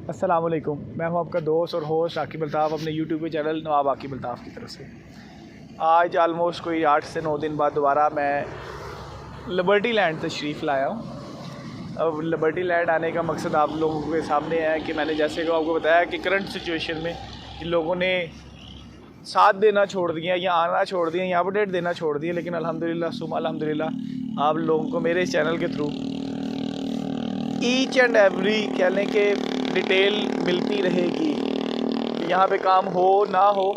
अस्सलामुअलैकुम, मैं हूं आपका दोस्त और होस्ट आकिब अल्ताफ़ अपने यूट्यूब के चैनल नवाब आकिब अल्ताफ़ की तरफ से। आज आलमोस्ट कोई 8 से 9 दिन बाद दोबारा मैं लिबर्टी लैंड तशरीफ़ लाया हूं। अब लिबर्टी लैंड आने का मकसद आप लोगों के सामने है कि मैंने जैसे कि आपको बताया कि करंट सिचुएशन में इन लोगों ने साथ देना छोड़ दिया या आना छोड़ दिया या अपडेट देना छोड़ दिया, लेकिन अल्हम्दुलिल्लाह सुम्मा अल्हम्दुलिल्लाह आप लोगों को मेरे इस चैनल के थ्रू ईच एंड एवरी कहने के डिटेल मिलती रहेगी। यहाँ पे काम हो ना हो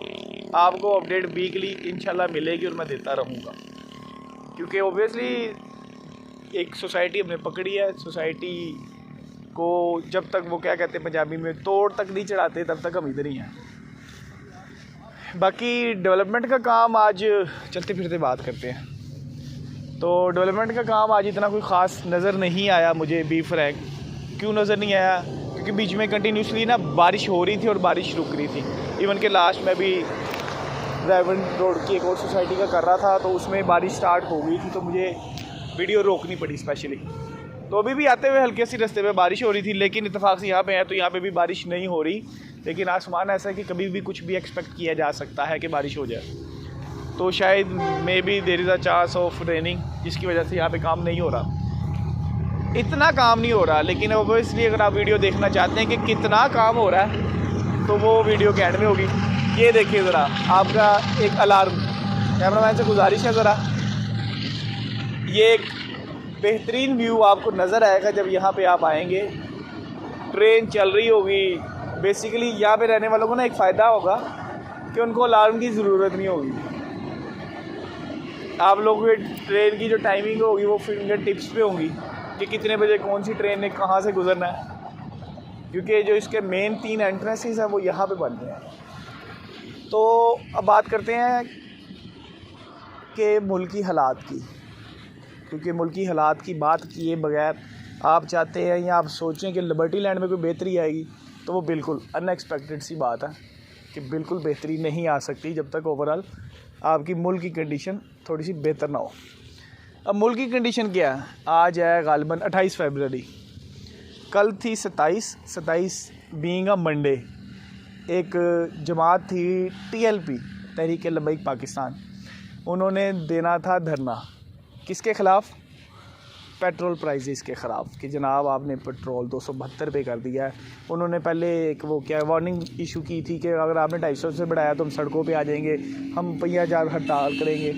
आपको अपडेट वीकली इंशाल्लाह मिलेगी और मैं देता रहूँगा, क्योंकि ओबियसली एक सोसाइटी हमने पकड़ी है। सोसाइटी को जब तक वो क्या कहते हैं पंजाबी में तोड़ तक नहीं चढ़ाते तब तक हम इधर ही हैं। बाकी डेवलपमेंट का काम आज चलते फिरते बात करते हैं। तो डेवलपमेंट का काम आज इतना कोई ख़ास नज़र नहीं आया मुझे, बी फ्रैंक। क्यों नज़र नहीं आया? क्योंकि बीच में कंटिन्यूसली ना बारिश हो रही थी और बारिश रुक रही थी। इवन के लास्ट में भी रेवन रोड की एक और सोसाइटी का कर रहा था तो उसमें बारिश स्टार्ट हो गई थी, तो मुझे वीडियो रोकनी पड़ी स्पेशली। तो अभी भी आते हुए हल्के सी रास्ते पे बारिश हो रही थी, लेकिन इत्तेफाक से यहाँ पे है तो यहाँ पे भी बारिश नहीं हो रही। लेकिन आसमान ऐसा है कि कभी भी कुछ भी एक्सपेक्ट किया जा सकता है कि बारिश हो जाए। तो शायद maybe there is a chance of raining, जिसकी वजह से यहाँ पे काम नहीं हो रहा। इतना काम नहीं हो रहा, लेकिन ओबियसली अगर आप वीडियो देखना चाहते हैं कि कितना काम हो रहा है तो वो वीडियो के एंड में होगी। ये देखिए ज़रा, आपका एक अलार्म, कैमरामैन से गुजारिश है ज़रा, ये एक बेहतरीन व्यू आपको नज़र आएगा जब यहाँ पे आप आएंगे। ट्रेन चल रही होगी। बेसिकली यहाँ पे रहने वालों को ना एक फ़ायदा होगा कि उनको अलार्म की ज़रूरत नहीं होगी। आप लोगों के ट्रेन की जो टाइमिंग होगी वो फिंगर टिप्स पे होंगी कि कितने बजे कौन सी ट्रेन ने कहाँ से गुजरना है, क्योंकि जो इसके मेन 3 एंट्रेंसेस हैं वो यहाँ पे बन रहे हैं। तो अब बात करते हैं कि मुल्की हालात की, क्योंकि मुल्की हालात की बात किए बगैर आप चाहते हैं या आप सोचें कि लिबर्टी लैंड में कोई बेहतरी आएगी तो वो बिल्कुल अनएक्सपेक्टेड सी बात है कि बिल्कुल बेहतरी नहीं आ सकती जब तक ओवरऑल आपकी मुल्क की कंडीशन थोड़ी सी बेहतर ना हो। अब मुल्क की कंडीशन क्या है? आज है गालिबन 28 फरवरी, कल थी 27 बीइंग अ मंडे। एक जमात थी TLP, तहरीक लब्बैक पाकिस्तान, उन्होंने देना था धरना। किसके ख़िलाफ़? पेट्रोल प्राइसेस के ख़िलाफ़ कि जनाब आपने पेट्रोल 272 रुपये कर दिया है। उन्होंने पहले एक वो क्या वार्निंग इशू की थी कि अगर आपने 250 से बढ़ाया तो हम सड़कों पे आ जाएंगे, हम पहिया जार हड़ताल करेंगे।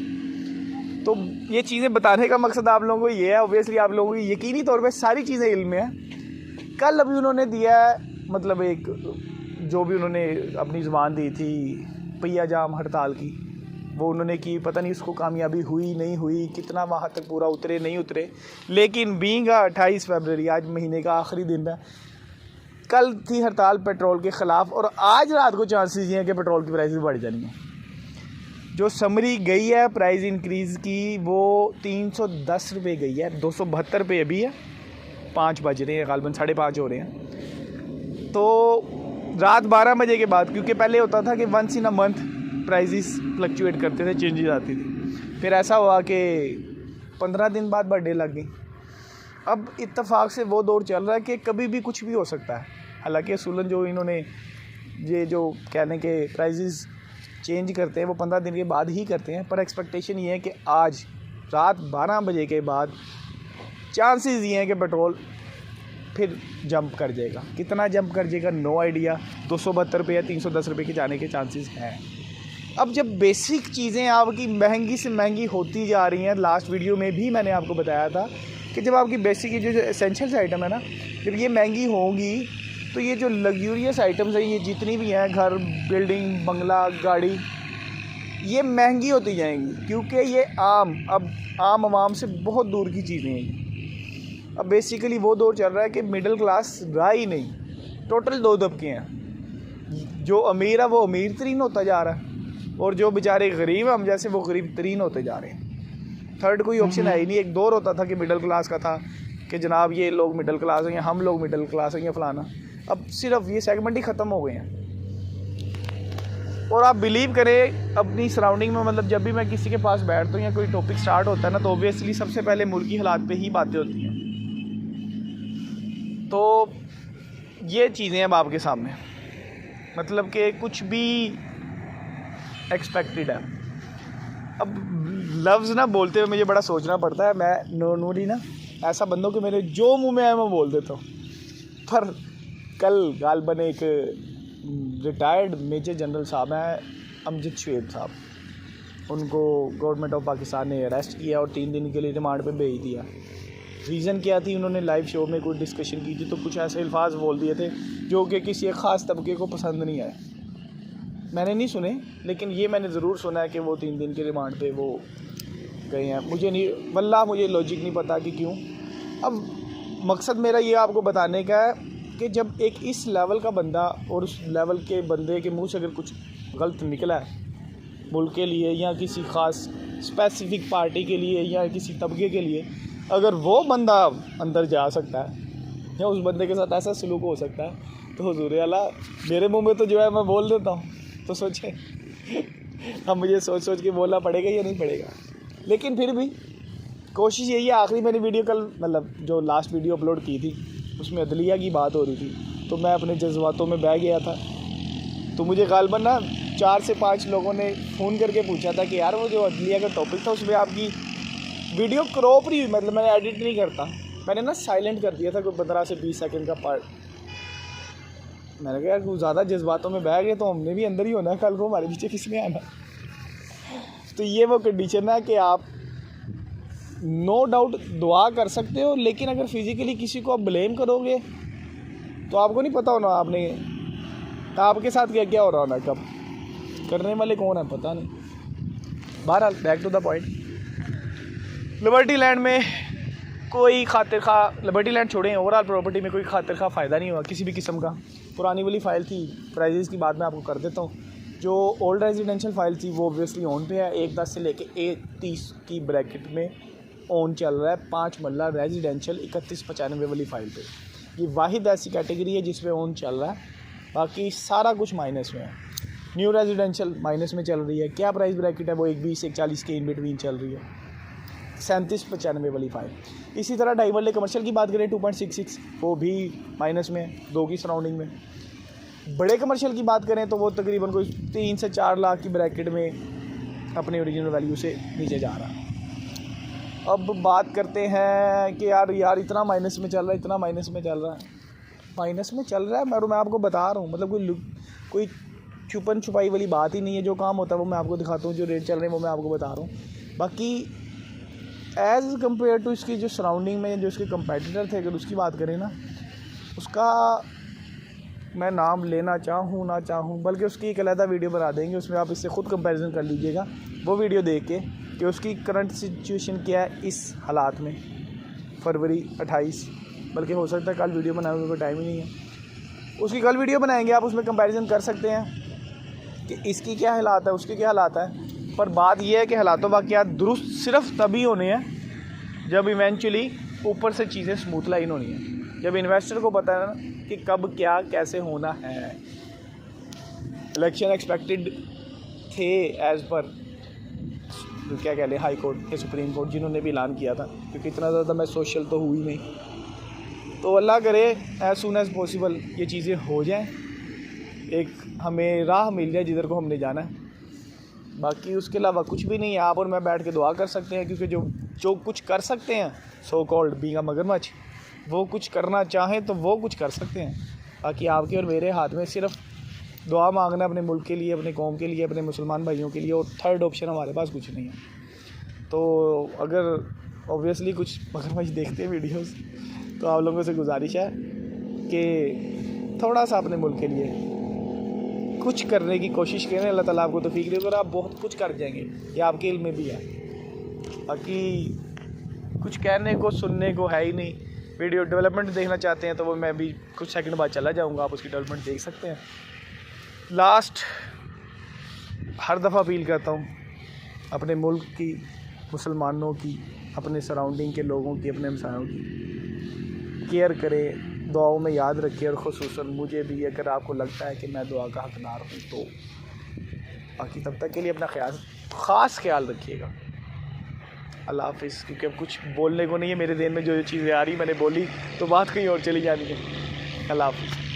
तो ये चीज़ें बताने का मकसद आप लोगों को ये है, ओबियसली आप लोगों को यकीनी तौर पे सारी चीज़ें इल्म में है। कल अभी उन्होंने दिया है, मतलब एक जो भी उन्होंने अपनी ज़ुबान दी थी पहिया जाम हड़ताल की, वो उन्होंने की। पता नहीं उसको कामयाबी हुई नहीं हुई, कितना वहाँ तक पूरा उतरे नहीं उतरे। लेकिन बीइंग 28 फरवरी, आज महीने का आखिरी दिन है, कल थी हड़ताल पेट्रोल के ख़िलाफ़ और आज रात को चांसेस ये हैं कि पेट्रोल की प्राइसेस बढ़ जानी है। जो समरी गई है प्राइस इंक्रीज़ की वो 310 रुपये गई है, 272 रुपये अभी है। 5 बज रहे हैं, गालिबन 5:30 हो रहे हैं। तो रात 12 बजे के बाद, क्योंकि पहले होता था कि once in a month prices fluctuate करते थे, चेंजेस आती थी। फिर ऐसा हुआ कि 15 दिन बाद बढ़ने लग गई। अब इत्तेफाक से वो दौर चल रहा है कि कभी भी कुछ भी हो सकता है। हालांकि असूलन जो इन्होंने ये जो कहने के प्राइसेस चेंज करते हैं वो 15 दिन के बाद ही करते हैं, पर एक्सपेक्टेशन ये है कि आज रात 12 बजे के बाद चांसेस ये हैं कि पेट्रोल फिर जंप कर जाएगा। कितना जंप कर जाएगा नो आइडिया। 272 रुपये या 310 रुपये के जाने के चांसेस हैं। अब जब बेसिक चीज़ें आपकी महंगी से महंगी होती जा रही हैं, लास्ट वीडियो में भी मैंने आपको बताया था कि जब आपकी बेसिक जो एसेंशियल्स आइटम है ना, जब ये महंगी होंगी तो ये जो लग्जूरियस आइटम्स हैं, ये जितनी भी हैं, घर, बिल्डिंग, बंगला, गाड़ी, ये महंगी होती जाएंगी, क्योंकि ये अब आम आवाम से बहुत दूर की चीज़ें हैं। अब बेसिकली वो दौर चल रहा है कि मिडिल क्लास रहा ही नहीं, टोटल 2 तबके हैं। जो अमीर है वो अमीर तरीन होता जा रहा है और जो बेचारे गरीब हैं हम जैसे वो गरीब तरीन होते जा रहे हैं। थर्ड कोई ऑप्शन है ही नहीं। एक दौर होता था कि मिडिल क्लास का था कि जनाब ये लोग मिडिल क्लास हैं या हम लोग मिडिल क्लास हैं या फलाना। अब सिर्फ ये सेगमेंट ही ख़त्म हो गए हैं। और आप बिलीव करें अपनी सराउंडिंग में, मतलब जब भी मैं किसी के पास बैठता हूँ या कोई टॉपिक स्टार्ट होता है ना, तो ओबियसली सबसे पहले मुल्की हालात पे ही बातें होती हैं। तो ये चीज़ें अब आपके सामने, मतलब कि कुछ भी एक्सपेक्टेड है। अब लफ्ज़ ना बोलते हुए मुझे बड़ा सोचना पड़ता है। मैं नॉर्मली ना ऐसा बंदों कि मेरे जो मुंह में आए मैं बोल देता हूँ, पर कल गालबन एक रिटायर्ड मेजर जनरल साहब हैं अमजद शुएब साहब, उनको गवर्नमेंट ऑफ पाकिस्तान ने अरेस्ट किया और 3 दिन के लिए रिमांड पे भेज दिया। रीज़न क्या थी? उन्होंने लाइव शो में कोई डिस्कशन की थी तो कुछ ऐसे अल्फाज बोल दिए थे जो कि किसी एक ख़ास तबके को पसंद नहीं आए। मैंने नहीं सुने, लेकिन ये मैंने ज़रूर सुना है कि वो 3 दिन के रिमांड पे वो गए हैं। मुझे नहीं, वल्लाह मुझे लॉजिक नहीं पता कि क्यों। अब मकसद मेरा ये आपको बताने का है कि जब एक इस लेवल का बंदा और उस लेवल के बंदे के मुंह से अगर कुछ गलत निकला है मुल्क के लिए या किसी ख़ास स्पेसिफिक पार्टी के लिए या किसी तबके के लिए, अगर वो बंदा अंदर जा सकता है या उस बंदे के साथ ऐसा सलूक हो सकता है तो हुजूर अल्लाह मेरे मुंह में तो जो है मैं बोल देता हूँ। तो सोचें अब मुझे सोच सोच के बोलना पड़ेगा या नहीं पड़ेगा। लेकिन फिर भी कोशिश यही है। आखिरी मैंने वीडियो कल, मतलब जो लास्ट वीडियो अपलोड की थी उसमें अदलिया की बात हो रही थी, तो मैं अपने जज्बातों में बह गया था। तो मुझे गालबन ना 4 से 5 लोगों ने फ़ोन करके पूछा था कि यार वो जो अदलिया का टॉपिक था उसमें आपकी वीडियो क्रॉप नहीं हुई, मतलब मैंने एडिट नहीं करता, मैंने ना साइलेंट कर दिया था कोई 15 से 20 सेकंड का पार्ट। मैंने कहा यार कुछ ज़्यादा जज्बातों में बह गए तो हमने भी अंदर ही होना है, कल को हमारे पीछे किसने आना। तो ये वो कंडीशन है कि आप नो डाउट दुआ कर सकते हो, लेकिन अगर फिज़िकली किसी को आप ब्लेम करोगे तो आपको नहीं पता होना आपने आपके साथ क्या क्या हो रहा होना, कब करने वाले कौन है पता नहीं। बहरहाल back to the point, liberty land में कोई खातिर खा, लिबर्टी लैंड छोड़ें, ओवरऑल प्रॉपर्टी में कोई खातिर खा फ़ायदा नहीं हुआ किसी भी किस्म का। पुरानी वाली फ़ाइल थी, प्राइजेस की बात मैं आपको कर देता हूँ। जो ओल्ड रेजिडेंशियल फाइल थी वो ऑब्वियसली ऑन पे है, 1/10 से लेके 1/30 की ब्रैकेट में ऑन चल रहा है। 5 मरला रेजिडेंशियल 3195 वाली फ़ाइल पे, ये वाहिद ऐसी कैटेगरी है जिस पे ऑन चल रहा है, बाकी सारा कुछ माइनस में है। न्यू रेजिडेंशियल माइनस में चल रही है। क्या प्राइस ब्रैकेट है वो 120-140 के इन बिटवीन चल रही है, 3795 वाली फ़ाइल। इसी तरह डाइवर्ले कमर्शियल की बात करें 2.66 वो भी माइनस में, 2 की सराउंडिंग में। बड़े कमर्शियल की बात करें तो वो तकरीबन कोई 3 से 4 लाख की ब्रैकेट में अपने ओरिजिनल वैल्यू से नीचे जा रहा है। अब बात करते हैं कि यार इतना माइनस में चल रहा है, इतना माइनस में चल रहा है, माइनस में चल रहा है। मैं आपको बता रहा हूँ, मतलब कोई छुपन छुपाई वाली बात ही नहीं है। जो काम होता है वो मैं आपको दिखाता हूँ, जो रेट चल रहे हैं वो मैं आपको बता रहा हूँ। बाकी एज़ कम्पेयर टू इसकी जो सराउंडिंग में जो इसके कंपेटिटर थे, अगर उसकी बात करें ना, उसका मैं नाम लेना चाहूँ ना चाहूँ, बल्कि उसकी एक अलग वीडियो बना देंगे, उसमें आप इससे ख़ुद कंपैरिजन कर लीजिएगा वो वीडियो देख के कि उसकी करंट सिचुएशन क्या है इस हालात में, फरवरी 28। बल्कि हो सकता है कल वीडियो बनाने को टाइम ही नहीं है, उसकी कल वीडियो बनाएंगे, आप उसमें कंपैरिजन कर सकते हैं कि इसकी क्या हालात है, उसके क्या हालात है। पर बात यह है कि हालातों वाक़ियात दुरुस्त सिर्फ तभी होने हैं जब इवेंचुअली ऊपर से चीज़ें स्मूथ लाइन होनी है, जब इन्वेस्टर को पता है ना कि कब क्या कैसे होना है। इलेक्शन एक्सपेक्टेड थे एज़ पर क्या कह लें हाई कोर्ट के सुप्रीम कोर्ट, जिन्होंने भी ऐलान किया था, क्योंकि इतना ज़्यादा मैं सोशल तो हुई नहीं। तो अल्लाह करे एज़ सून एज़ पॉसिबल ये चीज़ें हो जाएं, एक हमें राह मिल जाए जिधर को हमने जाना है। बाकी उसके अलावा कुछ भी नहीं है। आप और मैं बैठ के दुआ कर सकते हैं, क्योंकि जो कुछ कर सकते हैं सो कॉल्ड बीइंग अ मगरमच्छ, वो कुछ करना चाहें तो वो कुछ कर सकते हैं। बाकी आपके और मेरे हाथ में सिर्फ दुआ मांगना अपने मुल्क के लिए, अपने कौम के लिए, अपने मुसलमान भाइयों के लिए, और थर्ड ऑप्शन हमारे पास कुछ नहीं है। तो अगर ऑब्वियसली कुछ मगरमच्छ देखते हैं वीडियोस, तो आप लोगों से गुजारिश है कि थोड़ा सा अपने मुल्क के लिए कुछ करने की कोशिश करें। अल्लाह ताला आपको तौफीक दे, और आप बहुत कुछ कर जाएंगे, ये आपके इल्म में भी है। बाकी कुछ कहने को सुनने को है ही नहीं। वीडियो डेवलपमेंट देखना चाहते हैं तो वो मैं भी कुछ सेकंड बाद चला जाऊंगा, आप उसकी डेवलपमेंट देख सकते हैं। लास्ट हर दफ़ा अपील करता हूँ अपने मुल्क की, मुसलमानों की, अपने सराउंडिंग के लोगों की, अपने हमसायों की केयर करें, दुआओं में याद रखिए, और ख़ुसूसन मुझे भी, अगर आपको लगता है कि मैं दुआ का हकदार हूँ तो। बाकी तब तक के लिए अपना ख़ास ख्याल रखिएगा। अल्लाह हाफ़िज़। क्योंकि अब कुछ बोलने को नहीं है मेरे ज़हन में, जो चीज़ें आ रही मैंने बोली तो बात कहीं और चली जानी है। अल्लाह हाफ़िज़।